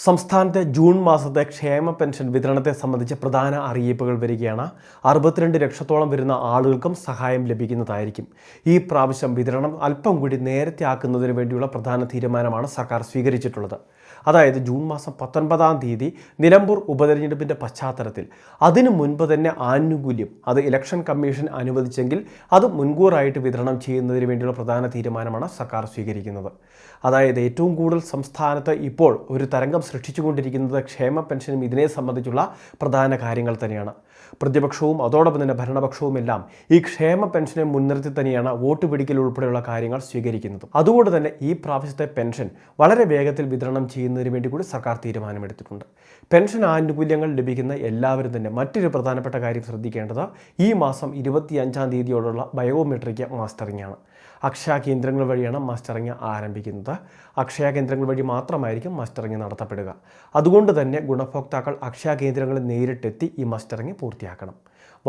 സംസ്ഥാനത്തെ ജൂൺ മാസത്തെ ക്ഷേമ പെൻഷൻ വിതരണത്തെ സംബന്ധിച്ച് പ്രധാന അറിയിപ്പുകൾ വരികയാണ്. 62 ലക്ഷത്തോളം വരുന്ന ആളുകൾക്കും സഹായം ലഭിക്കുന്നതായിരിക്കും. ഈ പ്രാവശ്യം വിതരണം അല്പം കൂടി നേരത്തെ ആക്കുന്നതിന് വേണ്ടിയുള്ള പ്രധാന തീരുമാനമാണ് സർക്കാർ സ്വീകരിച്ചിട്ടുള്ളത്. അതായത് ജൂൺ മാസം 19-ാം തീയതി നിലമ്പൂർ ഉപതെരഞ്ഞെടുപ്പിൻ്റെ പശ്ചാത്തലത്തിൽ അതിനു മുൻപ് തന്നെ ആനുകൂല്യം അത് ഇലക്ഷൻ കമ്മീഷൻ അനുവദിച്ചെങ്കിൽ അത് മുൻകൂറായിട്ട് വിതരണം ചെയ്യുന്നതിന് വേണ്ടിയുള്ള പ്രധാന തീരുമാനമാണ് സർക്കാർ സ്വീകരിക്കുന്നത്. അതായത് ഏറ്റവും കൂടുതൽ സംസ്ഥാനത്ത് ഇപ്പോൾ ഒരു തരംഗം സൃഷ്ടിച്ചുകൊണ്ടിരിക്കുന്നത് ക്ഷേമ പെൻഷനും ഇതിനെ സംബന്ധിച്ചുള്ള പ്രധാന കാര്യങ്ങൾ തന്നെയാണ്. പ്രതിപക്ഷവും അതോടൊപ്പം തന്നെ ഭരണപക്ഷവും എല്ലാം ഈ ക്ഷേമ പെൻഷനെ മുൻനിർത്തി തന്നെയാണ് വോട്ട് പിടിക്കൽ ഉൾപ്പെടെയുള്ള കാര്യങ്ങൾ സ്വീകരിക്കുന്നത്. അതുകൊണ്ട് തന്നെ ഈ പ്രാവശ്യത്തെ പെൻഷൻ വളരെ വേഗത്തിൽ വിതരണം ചെയ്യുന്നതിന് വേണ്ടി കൂടി സർക്കാർ തീരുമാനമെടുത്തിട്ടുണ്ട്. പെൻഷൻ ആനുകൂല്യങ്ങൾ ലഭിക്കുന്ന എല്ലാവരും തന്നെ മറ്റൊരു പ്രധാനപ്പെട്ട കാര്യം ശ്രദ്ധിക്കേണ്ടത് ഈ മാസം 25-ാം തീയതിയോടുള്ള ബയോമെട്രിക് മാസ്റ്ററിംഗ് ആണ്. അക്ഷയ കേന്ദ്രങ്ങൾ വഴിയാണ് മാസ്റ്ററിംഗ് ആരംഭിക്കുന്നത്. അക്ഷയ കേന്ദ്രങ്ങൾ വഴി മാത്രമായിരിക്കും മാസ്റ്ററിംഗ് നടത്തപ്പെടുക. അതുകൊണ്ട് തന്നെ ഗുണഭോക്താക്കൾ അക്ഷയ കേന്ദ്രങ്ങളിൽ നേരിട്ടെത്തി ഈ മാസ്റ്ററിംഗ് പൂർത്തിയാക്കണം.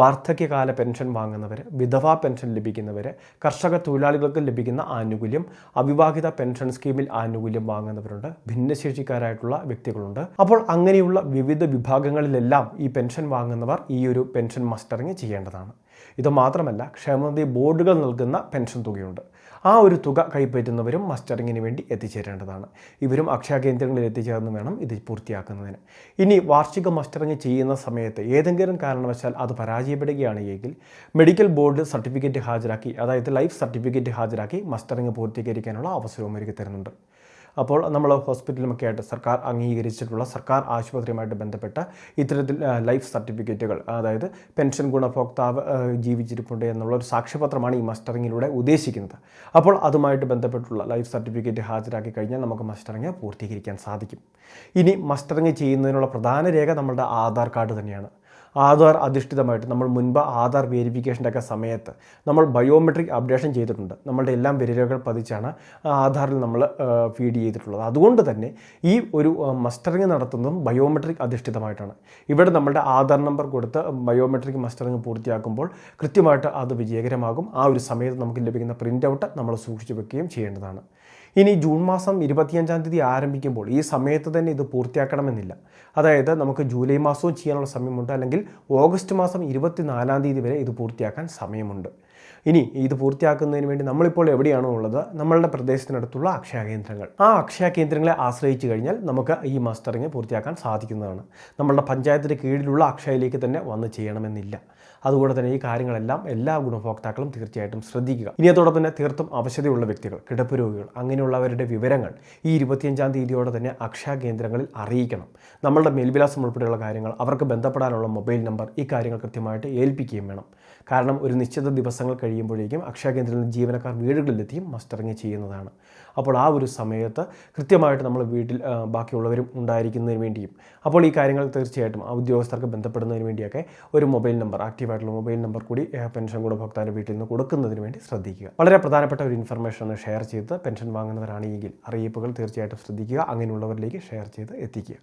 വാർദ്ധക്യകാല പെൻഷൻ വാങ്ങുന്നവർ, വിധവാ പെൻഷൻ ലഭിക്കുന്നവർ, കർഷക തൊഴിലാളികൾക്ക് ലഭിക്കുന്ന ആനുകൂല്യം, അവിവാഹിത പെൻഷൻ സ്കീമിൽ ആനുകൂല്യം വാങ്ങുന്നവരുണ്ട്, ഭിന്നശേഷിക്കാരായിട്ടുള്ള വ്യക്തികളുണ്ട്. അപ്പോൾ അങ്ങനെയുള്ള വിവിധ വിഭാഗങ്ങളിലെല്ലാം ഈ പെൻഷൻ വാങ്ങുന്നവർ ഈ ഒരു പെൻഷൻ മാസ്റ്ററിംഗ് ചെയ്യേണ്ടതാണ്. ഇത് മാത്രമല്ല, ക്ഷേമനിധി ബോർഡുകൾ നൽകുന്ന പെൻഷൻ തുകയുണ്ട്. ആ ഒരു തുക കൈപ്പറ്റുന്നവരും മസ്റ്ററിങ്ങിന് വേണ്ടി എത്തിച്ചേരേണ്ടതാണ്. ഇവരും അക്ഷയ കേന്ദ്രങ്ങളിൽ എത്തിച്ചേർന്ന് വേണം ഇത് പൂർത്തിയാക്കുന്നതിന്. ഇനി വാർഷിക മസ്റ്ററിങ് ചെയ്യുന്ന സമയത്ത് ഏതെങ്കിലും കാരണവശാൽ അത് പരാജയപ്പെടുകയാണ് എങ്കിൽ മെഡിക്കൽ ബോർഡ് സർട്ടിഫിക്കറ്റ് ഹാജരാക്കി, അതായത് ലൈഫ് സർട്ടിഫിക്കറ്റ് ഹാജരാക്കി മസ്റ്ററിങ് പൂർത്തീകരിക്കാനുള്ള അവസരവും ഒരുക്കി തരുന്നുണ്ട്. അപ്പോൾ നമ്മൾ ഹോസ്പിറ്റലുമൊക്കെ ആയിട്ട് സർക്കാർ അംഗീകരിച്ചിട്ടുള്ള സർക്കാർ ആശുപത്രിയുമായിട്ട് ബന്ധപ്പെട്ട ഇത്തരത്തിൽ ലൈഫ് സർട്ടിഫിക്കറ്റുകൾ, അതായത് പെൻഷൻ ഗുണഭോക്താവ് ജീവിച്ചിരിപ്പുണ്ട് എന്നുള്ള ഒരു സാക്ഷ്യപത്രമാണ് ഈ മസ്റ്ററിങ്ങിലൂടെ ഉദ്ദേശിക്കുന്നത്. അപ്പോൾ അതുമായിട്ട് ബന്ധപ്പെട്ടുള്ള ലൈഫ് സർട്ടിഫിക്കറ്റ് ഹാജരാക്കി കഴിഞ്ഞാൽ നമുക്ക് മസ്റ്ററിങ് പൂർത്തീകരിക്കാൻ സാധിക്കും. ഇനി മസ്റ്ററിങ് ചെയ്യുന്നതിനുള്ള പ്രധാന രേഖ നമ്മുടെ ആധാർ കാർഡ് തന്നെയാണ്. ആധാർ അധിഷ്ഠിതമായിട്ട് നമ്മൾ മുൻപ് ആധാർ വെരിഫിക്കേഷൻ്റെ ഒക്കെ സമയത്ത് നമ്മൾ ബയോമെട്രിക് അപ്ഡേഷൻ ചെയ്തിട്ടുണ്ട്. നമ്മളുടെ എല്ലാം വിരലുകൾ പതിച്ചാണ് ആധാറിൽ നമ്മൾ ഫീഡ് ചെയ്തിട്ടുള്ളത്. അതുകൊണ്ട് തന്നെ ഈ ഒരു മസ്റ്ററിങ് നടത്തുന്നതും ബയോമെട്രിക് അധിഷ്ഠിതമായിട്ടാണ്. ഇവിടെ നമ്മളുടെ ആധാർ നമ്പർ കൊടുത്ത് ബയോമെട്രിക് മസ്റ്ററിങ് പൂർത്തിയാക്കുമ്പോൾ കൃത്യമായിട്ട് അത് വിജയകരമാകും. ആ ഒരു സമയത്ത് നമുക്ക് ലഭിക്കുന്ന പ്രിൻ്റ് ഔട്ട് നമ്മൾ സൂക്ഷിച്ചു വെക്കുകയും ചെയ്യേണ്ടതാണ്. ഇനി ജൂൺ മാസം 25-ാം തീയതി ആരംഭിക്കുമ്പോൾ ഈ സമയത്ത് തന്നെ ഇത് പൂർത്തിയാക്കണമെന്നില്ല. അതായത് നമുക്ക് ജൂലൈ മാസവും ചെയ്യാനുള്ള സമയമുണ്ട്, അല്ലെങ്കിൽ ഓഗസ്റ്റ് മാസം 24-ാം തീയതി വരെ ഇത് പൂർത്തിയാക്കാൻ സമയമുണ്ട്. ഇനി ഇത് പൂർത്തിയാക്കുന്നതിന് വേണ്ടി നമ്മളിപ്പോൾ എവിടെയാണോ ഉള്ളത്, നമ്മളുടെ പ്രദേശത്തിനടുത്തുള്ള അക്ഷയ കേന്ദ്രങ്ങൾ, ആ അക്ഷയ കേന്ദ്രങ്ങളെ ആശ്രയിച്ചു കഴിഞ്ഞാൽ നമുക്ക് ഈ മസ്റ്ററിങ് പൂർത്തിയാക്കാൻ സാധിക്കുന്നതാണ്. നമ്മളുടെ പഞ്ചായത്തിന് കീഴിലുള്ള അക്ഷയയിലേക്ക് തന്നെ വന്ന് ചെയ്യണമെന്നില്ല. അതുകൊണ്ട് തന്നെ ഈ കാര്യങ്ങളെല്ലാം എല്ലാ ഗുണഭോക്താക്കളും തീർച്ചയായിട്ടും ശ്രദ്ധിക്കുക. ഇനി അതോടൊപ്പം തന്നെ തീർത്തും അവശതയുള്ള വ്യക്തികൾ, കിടപ്പ് രോഗികൾ, അങ്ങനെയുള്ളവരുടെ വിവരങ്ങൾ ഈ 25-ാം തീയതിയോടെ തന്നെ അക്ഷയ കേന്ദ്രങ്ങളിൽ അറിയിക്കണം. നമ്മളുടെ മേൽവിലാസം ഉൾപ്പെടെയുള്ള കാര്യങ്ങൾ, അവർക്ക് ബന്ധപ്പെടാനുള്ള മൊബൈൽ നമ്പർ, ഈ കാര്യങ്ങൾ കൃത്യമായിട്ട് ഏൽപ്പിക്കുകയും വേണം. കാരണം ഒരു നിശ്ചിത ദിവസങ്ങൾ കഴിയുമ്പോഴേക്കും അക്ഷയ കേന്ദ്രത്തിൽ ജീവനക്കാർ വീടുകളിലെത്തിയും മസ്റ്ററിങ് ചെയ്യുന്നതാണ്. അപ്പോൾ ആ ഒരു സമയത്ത് കൃത്യമായിട്ട് നമ്മൾ വീട്ടിൽ ബാക്കിയുള്ളവരും ഉണ്ടായിരിക്കുന്നതിന് വേണ്ടിയും, അപ്പോൾ ഈ കാര്യങ്ങൾ തീർച്ചയായിട്ടും ആ ഉദ്യോഗസ്ഥർക്ക് ബന്ധപ്പെടുന്നതിന് വേണ്ടിയൊക്കെ ഒരു മൊബൈൽ നമ്പർ, ആക്റ്റീവായിട്ടുള്ള മൊബൈൽ നമ്പർ കൂടി പെൻഷൻ ഗുണഭോക്താവിൻ്റെ വീട്ടിൽ നിന്ന് കൊടുക്കുന്നതിന് വേണ്ടി ശ്രദ്ധിക്കുക. വളരെ പ്രധാനപ്പെട്ട ഒരു ഇൻഫർമേഷൻ ഷെയർ ചെയ്ത് പെൻഷൻ വാങ്ങുന്നവരാണെങ്കിൽ അറിയിപ്പുകൾ തീർച്ചയായിട്ടും ശ്രദ്ധിക്കുക. അങ്ങനെയുള്ളവരിലേക്ക് ഷെയർ ചെയ്ത് എത്തിക്കുക.